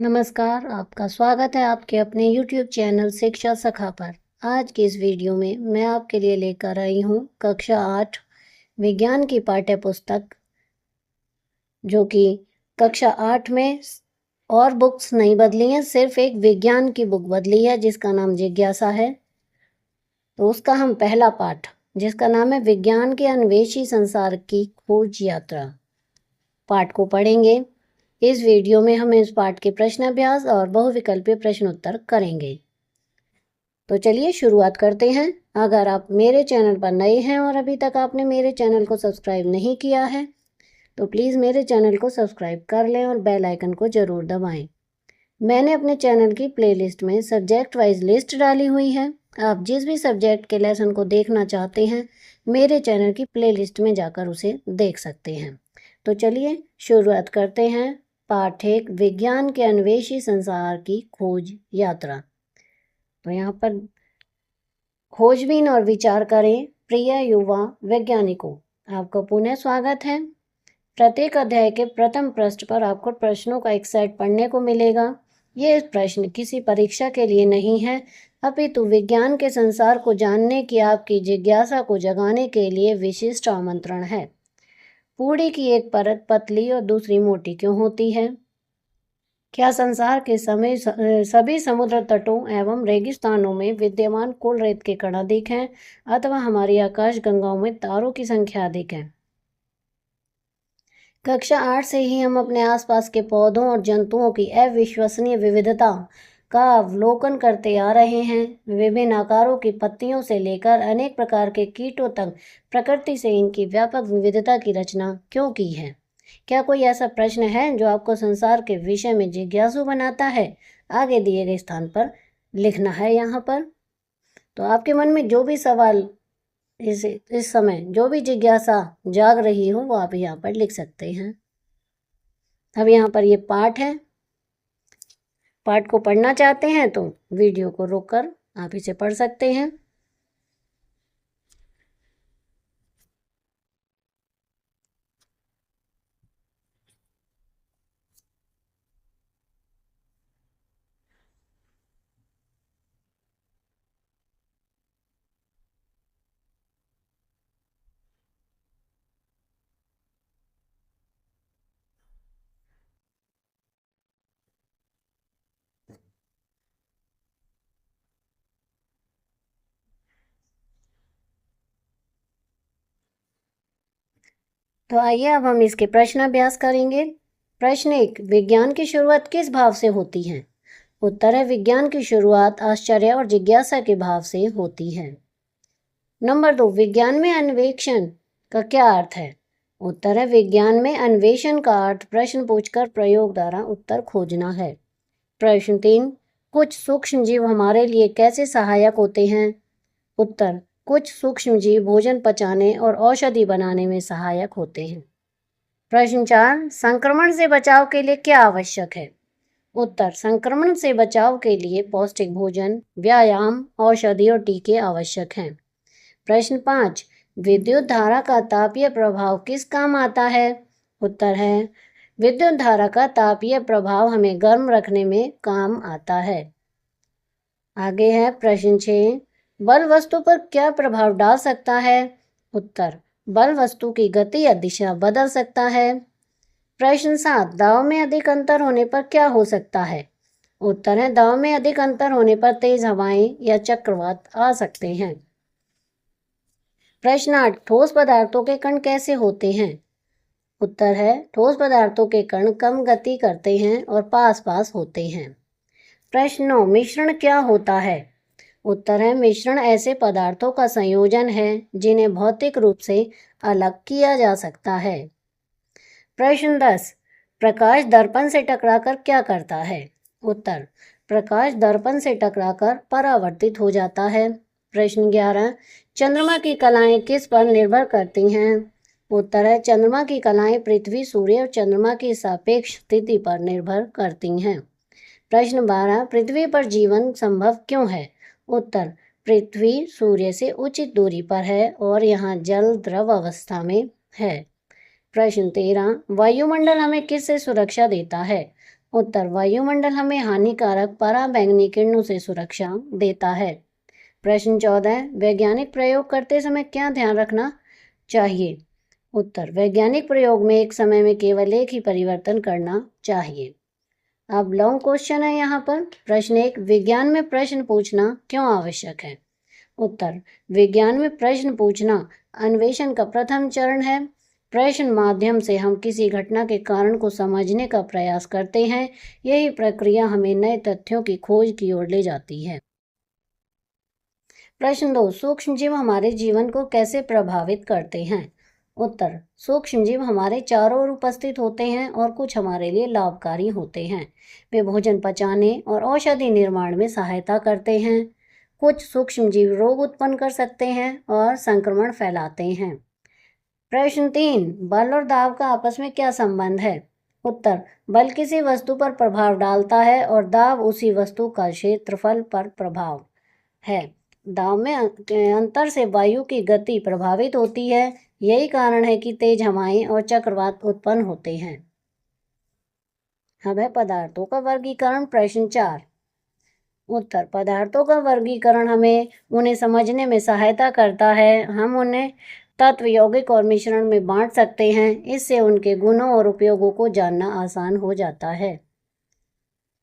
नमस्कार, आपका स्वागत है आपके अपने YouTube चैनल शिक्षा सखा पर। आज की इस वीडियो में मैं आपके लिए लेकर आई हूँ कक्षा 8 विज्ञान की पाठ्य पुस्तक, जो कि कक्षा 8 में और बुक्स नहीं बदली हैं, सिर्फ एक विज्ञान की बुक बदली है जिसका नाम जिज्ञासा है। तो उसका हम पहला पाठ, जिसका नाम है विज्ञान के अन्वेषी संसार की खोज यात्रा, पाठ को पढ़ेंगे। इस वीडियो में हम इस पाठ के प्रश्न अभ्यास और बहुविकल्पीय प्रश्न उत्तर करेंगे। तो चलिए शुरुआत करते हैं। अगर आप मेरे चैनल पर नए हैं और अभी तक आपने मेरे चैनल को सब्सक्राइब नहीं किया है तो प्लीज़ मेरे चैनल को सब्सक्राइब कर लें और बेल आइकन को ज़रूर दबाएं। मैंने अपने चैनल की प्लेलिस्ट में सब्जेक्ट वाइज लिस्ट डाली हुई है। आप जिस भी सब्जेक्ट के लेसन को देखना चाहते हैं मेरे चैनल की प्लेलिस्ट में जाकर उसे देख सकते हैं। तो चलिए शुरुआत करते हैं। पाठ 1, विज्ञान के अन्वेषी संसार की खोज यात्रा। तो यहाँ पर खोजबीन और विचार करें। प्रिय युवा वैज्ञानिकों, आपका पुनः स्वागत है। प्रत्येक अध्याय के प्रथम पृष्ठ पर आपको प्रश्नों का एक सेट पढ़ने को मिलेगा। ये प्रश्न किसी परीक्षा के लिए नहीं है, अपितु विज्ञान के संसार को जानने की आपकी जिज्ञासा को जगाने के लिए विशिष्ट आमंत्रण है। पूड़ी की एक परत पतली और दूसरी मोटी क्यों होती है? क्या संसार के सभी समुद्र तटों एवं रेगिस्तानों में विद्यमान कुल रेत के कण अधिक हैं अथवा हमारी आकाश गंगाओं में तारों की संख्या अधिक है? कक्षा 8 से ही हम अपने आसपास के पौधों और जंतुओं की अविश्वसनीय विविधता का अवलोकन करते आ रहे हैं। विभिन्न आकारों की पत्तियों से लेकर अनेक प्रकार के कीटों तक प्रकृति से इनकी व्यापक विविधता की रचना क्यों की है? क्या कोई ऐसा प्रश्न है जो आपको संसार के विषय में जिज्ञासु बनाता है? आगे दिए गए स्थान पर लिखना है। यहाँ पर तो आपके मन में जो भी सवाल इस समय जो भी जिज्ञासा जाग रही हो वो आप यहाँ पर लिख सकते हैं। अब यहाँ पर ये पाठ है। पाठ को पढ़ना चाहते हैं तो वीडियो को रोककर आप इसे पढ़ सकते हैं। तो आइए अब हम इसके प्रश्न अभ्यास करेंगे। प्रश्न 1, विज्ञान की शुरुआत किस भाव से होती है? उत्तर है विज्ञान की शुरुआत आश्चर्य और जिज्ञासा के भाव से होती है। नंबर 2, विज्ञान में अन्वेषण का क्या अर्थ है? उत्तर है विज्ञान में अन्वेषण का अर्थ प्रश्न पूछकर प्रयोग द्वारा उत्तर खोजना है। प्रश्न 3, कुछ सूक्ष्म जीव हमारे लिए कैसे सहायक होते हैं? उत्तर, कुछ सूक्ष्म जीव भोजन पचाने और औषधि बनाने में सहायक होते हैं। प्रश्न 4, संक्रमण से बचाव के लिए क्या आवश्यक है? उत्तर, संक्रमण से बचाव के लिए पौष्टिक भोजन, व्यायाम, औषधि और टीके आवश्यक हैं। प्रश्न 5, विद्युत धारा का तापीय प्रभाव किस काम आता है? उत्तर है विद्युत धारा का तापीय प्रभाव हमें गर्म रखने में काम आता है। आगे है प्रश्न 6, बल वस्तु पर क्या प्रभाव डाल सकता है? उत्तर, बल वस्तु की गति या दिशा बदल सकता है। प्रश्न 7, दाव में अधिक अंतर होने पर क्या हो सकता है? उत्तर है दाव में अधिक अंतर होने पर तेज हवाएं या चक्रवात आ सकते हैं। प्रश्न 8, ठोस पदार्थों के कण कैसे होते हैं? उत्तर है ठोस पदार्थों के कण कम गति करते हैं और पास पास होते हैं। प्रश्न 9, मिश्रण क्या होता है? उत्तर है मिश्रण ऐसे पदार्थों का संयोजन है जिन्हें भौतिक रूप से अलग किया जा सकता है। प्रश्न 10, प्रकाश दर्पण से टकराकर क्या करता है? उत्तर, प्रकाश दर्पण से टकराकर परावर्तित हो जाता है। प्रश्न 11, चंद्रमा की कलाएं किस पर निर्भर करती हैं? उत्तर है चंद्रमा की कलाएं पृथ्वी, सूर्य और चंद्रमा की सापेक्ष स्थिति पर निर्भर करती हैं। प्रश्न 12, पृथ्वी पर जीवन संभव क्यों है? उत्तर, पृथ्वी सूर्य से उचित दूरी पर है और यहाँ जल द्रव अवस्था में है। प्रश्न 13, वायुमंडल हमें किससे सुरक्षा देता है? उत्तर, वायुमंडल हमें हानिकारक पराबैंगनी किरणों से सुरक्षा देता है। प्रश्न 14, वैज्ञानिक प्रयोग करते समय क्या ध्यान रखना चाहिए? उत्तर, वैज्ञानिक प्रयोग में एक समय में केवल एक ही परिवर्तन करना चाहिए। अब लॉन्ग क्वेश्चन है यहाँ पर। प्रश्न 1, विज्ञान में प्रश्न पूछना क्यों आवश्यक है? उत्तर, विज्ञान में प्रश्न पूछना अन्वेषण का प्रथम चरण है। प्रश्न माध्यम से हम किसी घटना के कारण को समझने का प्रयास करते हैं। यही प्रक्रिया हमें नए तथ्यों की खोज की ओर ले जाती है। प्रश्न 2, सूक्ष्मजीव हमारे जीवन को कैसे प्रभावित करते हैं? उत्तर, सूक्ष्मजीव हमारे चारों ओर उपस्थित होते हैं और कुछ हमारे लिए लाभकारी होते हैं। वे भोजन पचाने और औषधि निर्माण में सहायता करते हैं। कुछ सूक्ष्मजीव रोग उत्पन्न कर सकते हैं और संक्रमण फैलाते हैं। प्रश्न 3, बल और दाब का आपस में क्या संबंध है? उत्तर, बल किसी वस्तु पर प्रभाव डालता है और दाब उसी वस्तु का क्षेत्रफल पर प्रभाव है। दाब में अंतर से वायु की गति प्रभावित होती है। यही कारण है कि तेज हवाएं और चक्रवात उत्पन्न होते हैं। अब है पदार्थों का वर्गीकरण। प्रश्न 4, उत्तर, पदार्थों का वर्गीकरण हमें उन्हें समझने में सहायता करता है। हम उन्हें तत्व, यौगिक और मिश्रण में बांट सकते हैं। इससे उनके गुणों और उपयोगों को जानना आसान हो जाता है।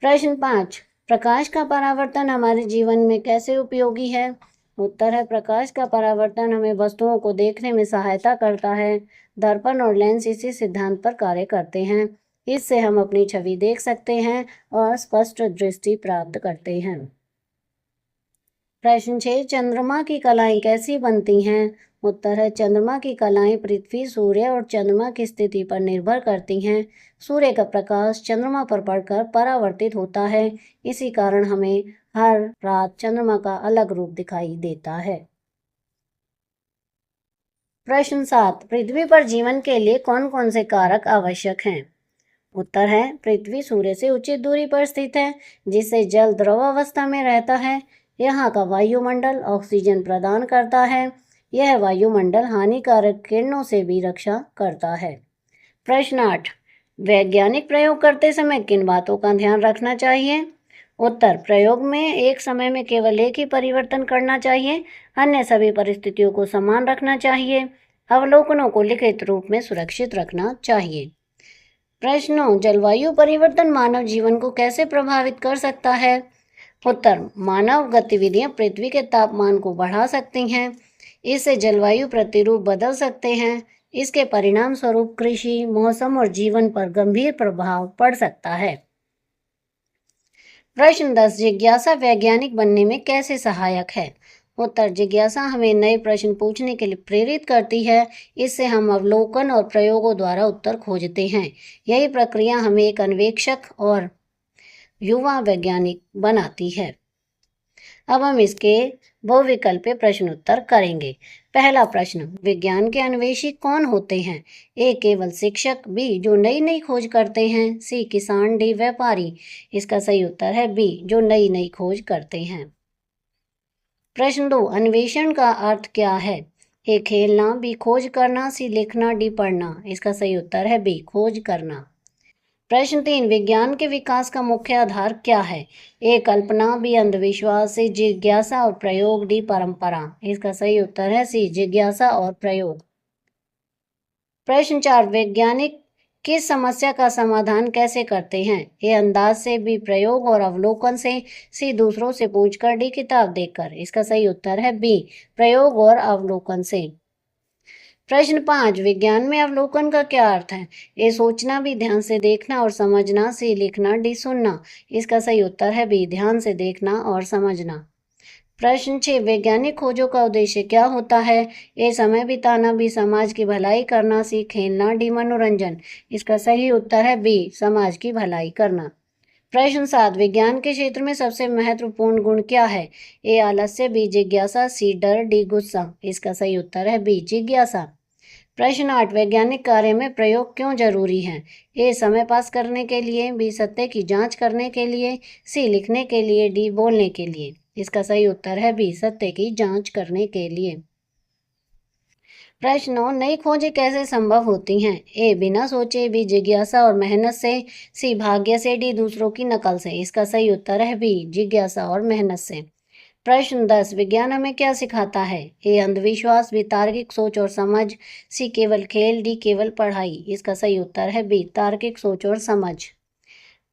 प्रश्न 5, प्रकाश का परावर्तन हमारे जीवन में कैसे उपयोगी है? उत्तर है, प्रकाश का परावर्तन हमें वस्तुओं को देखने में सहायता करता है। दर्पण और लेंस इसी सिद्धांत पर कार्य करते हैं। इससे हम अपनी छवि देख सकते हैं और स्पष्ट दृष्टि प्राप्त करते हैं। प्रश्न 6, चंद्रमा की कलाएं कैसी बनती हैं? उत्तर है, चंद्रमा की कलाएं पृथ्वी, सूर्य और चंद्रमा की स्थिति पर निर्भर करती हैं। सूर्य का प्रकाश चंद्रमा पर पड़कर परावर्तित होता है। इसी कारण हमें हर रात चंद्रमा का अलग रूप दिखाई देता है। प्रश्न 7, पृथ्वी पर जीवन के लिए कौन कौन से कारक आवश्यक हैं? उत्तर है, पृथ्वी सूर्य से उचित दूरी पर स्थित है, जिससे जल द्रव अवस्था में रहता है। यहाँ का वायुमंडल ऑक्सीजन प्रदान करता है। यह वायुमंडल हानिकारक किरणों से भी रक्षा करता है। प्रश्न 8, वैज्ञानिक प्रयोग करते समय किन बातों का ध्यान रखना चाहिए? उत्तर, प्रयोग में एक समय में केवल एक ही परिवर्तन करना चाहिए। अन्य सभी परिस्थितियों को समान रखना चाहिए। अवलोकनों को लिखित रूप में सुरक्षित रखना चाहिए। प्रश्नों, जलवायु परिवर्तन मानव जीवन को कैसे प्रभावित कर सकता है? उत्तर, मानव गतिविधियां पृथ्वी के तापमान को बढ़ा सकती हैं। इससे जलवायु प्रतिरूप बदल सकते हैं। इसके परिणाम स्वरूप कृषि, मौसम और जीवन पर गंभीर प्रभाव पड़ सकता है। प्रश्न 10, जिज्ञासा वैज्ञानिक बनने में कैसे सहायक है? उत्तर, जिज्ञासा हमें नए प्रश्न पूछने के लिए प्रेरित करती है। इससे हम अवलोकन और प्रयोगों द्वारा उत्तर खोजते हैं। यही प्रक्रिया हमें एक अन्वेषक और युवा वैज्ञानिक बनाती है। अब हम इसके बहुविकल्पीय प्रश्न उत्तर करेंगे। पहला प्रश्न, विज्ञान के अन्वेषी कौन होते हैं? ए, केवल शिक्षक। बी, जो नई नई खोज करते हैं। सी, किसान। डी, व्यापारी। इसका सही उत्तर है बी, जो नई नई खोज करते हैं। प्रश्न 2, अन्वेषण का अर्थ क्या है? ए, खेलना। बी, खोज करना। सी, लिखना। डी, पढ़ना। इसका सही उत्तर है बी, खोज करना। प्रश्न 3, विज्ञान के विकास का मुख्य आधार क्या है? ए, कल्पना। बी, अंधविश्वास। सी, जिज्ञासा और प्रयोग। डी, परंपरा। इसका सही उत्तर है सी, जिज्ञासा और प्रयोग। प्रश्न 4, वैज्ञानिक किस समस्या का समाधान कैसे करते हैं? ए, अंदाज से। बी, प्रयोग और अवलोकन से। सी, दूसरों से पूछकर। डी, किताब देखकर। इसका सही उत्तर है बी, प्रयोग और अवलोकन से। प्रश्न 5, विज्ञान में अवलोकन का क्या अर्थ है? ए, सोचना। बी, ध्यान से देखना और समझना। सी, लिखना। डी, सुनना। इसका सही उत्तर है बी, ध्यान से देखना और समझना। प्रश्न 6, वैज्ञानिक खोजों का उद्देश्य क्या होता है? ए, समय बिताना। बी, समाज की भलाई करना। सी, खेलना। डी, मनोरंजन। इसका सही उत्तर है बी, समाज की भलाई करना। प्रश्न 7, विज्ञान के क्षेत्र में सबसे महत्वपूर्ण गुण क्या है? ए, आलस्य। बी, जिज्ञासा। सी, डर। डी, गुस्सा। इसका सही उत्तर है बी, जिज्ञासा। प्रश्न 8, वैज्ञानिक कार्य में प्रयोग क्यों जरूरी है? ए, समय पास करने के लिए। बी, सत्य की जांच करने के लिए। सी, लिखने के लिए। डी, बोलने के लिए। इसका सही उत्तर है बी, सत्य की जांच करने के लिए। प्रश्न 9, नई खोजें कैसे संभव होती हैं? ए, बिना सोचे, बी, जिज्ञासा और मेहनत से, सी, भाग्य से, डी, दूसरों की नकल से। इसका सही उत्तर है बी, जिज्ञासा और मेहनत से। प्रश्न 10, विज्ञान हमें क्या सिखाता है? ए, अंधविश्वास, बी, तार्किक सोच और समझ, सी, केवल खेल, डी, केवल पढ़ाई। इसका सही उत्तर है बी, तार्किक सोच और समझ।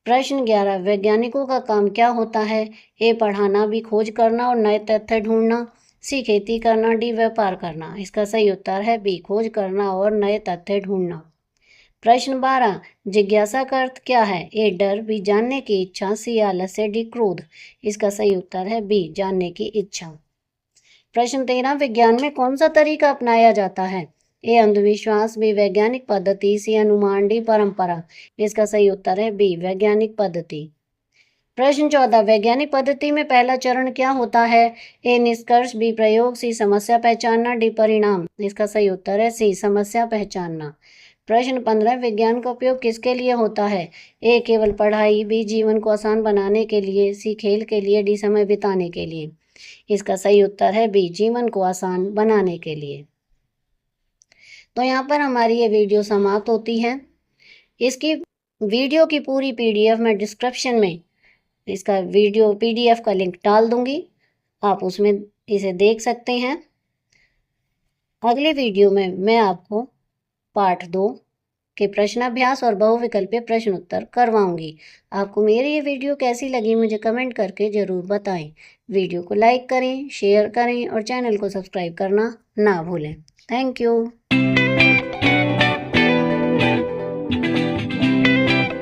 प्रश्न 11, वैज्ञानिकों का काम क्या होता है? ए, पढ़ाना, बी, खोज करना और नए तथ्य ढूंढना, सी, खेती करना, डी, व्यापार करना। इसका सही उत्तर है बी, खोज करना और नए तथ्य ढूंढना। प्रश्न 12, जिज्ञासा का अर्थ क्या है? ए, डर, बी, जानने की इच्छा, सी, आलस्य, डी, क्रोध। इसका सही उत्तर है बी, जानने की इच्छा। प्रश्न 13, विज्ञान में कौन सा तरीका अपनाया जाता है? ए, अंधविश्वास, बी, वैज्ञानिक पद्धति, सी, अनुमान, डी, परंपरा। इसका सही उत्तर है बी, वैज्ञानिक पद्धति। प्रश्न 14, वैज्ञानिक पद्धति में पहला चरण क्या होता है? ए, निष्कर्ष, बी, प्रयोग, सी, समस्या पहचानना, डी, परिणाम। इसका सही उत्तर है सी, समस्या पहचानना। प्रश्न 15, विज्ञान का उपयोग किसके लिए होता है? ए, केवल पढ़ाई, बी, जीवन को आसान बनाने के लिए, सी, खेल के लिए, डी, समय बिताने के लिए। इसका सही उत्तर है बी, जीवन को आसान बनाने के लिए। तो यहाँ पर हमारी ये वीडियो समाप्त होती है। इसकी वीडियो की पूरी पीडीएफ मैं डिस्क्रिप्शन में इसका वीडियो पीडीएफ का लिंक डाल दूंगी, आप उसमें इसे देख सकते हैं। अगले वीडियो में मैं आपको पार्ट 2 के प्रश्नाभ्यास और बहुविकल्पीय प्रश्न उत्तर करवाऊंगी। आपको मेरी ये वीडियो कैसी लगी मुझे कमेंट करके ज़रूर बताएं। वीडियो को लाइक करें, शेयर करें और चैनल को सब्सक्राइब करना ना भूलें। Thank you.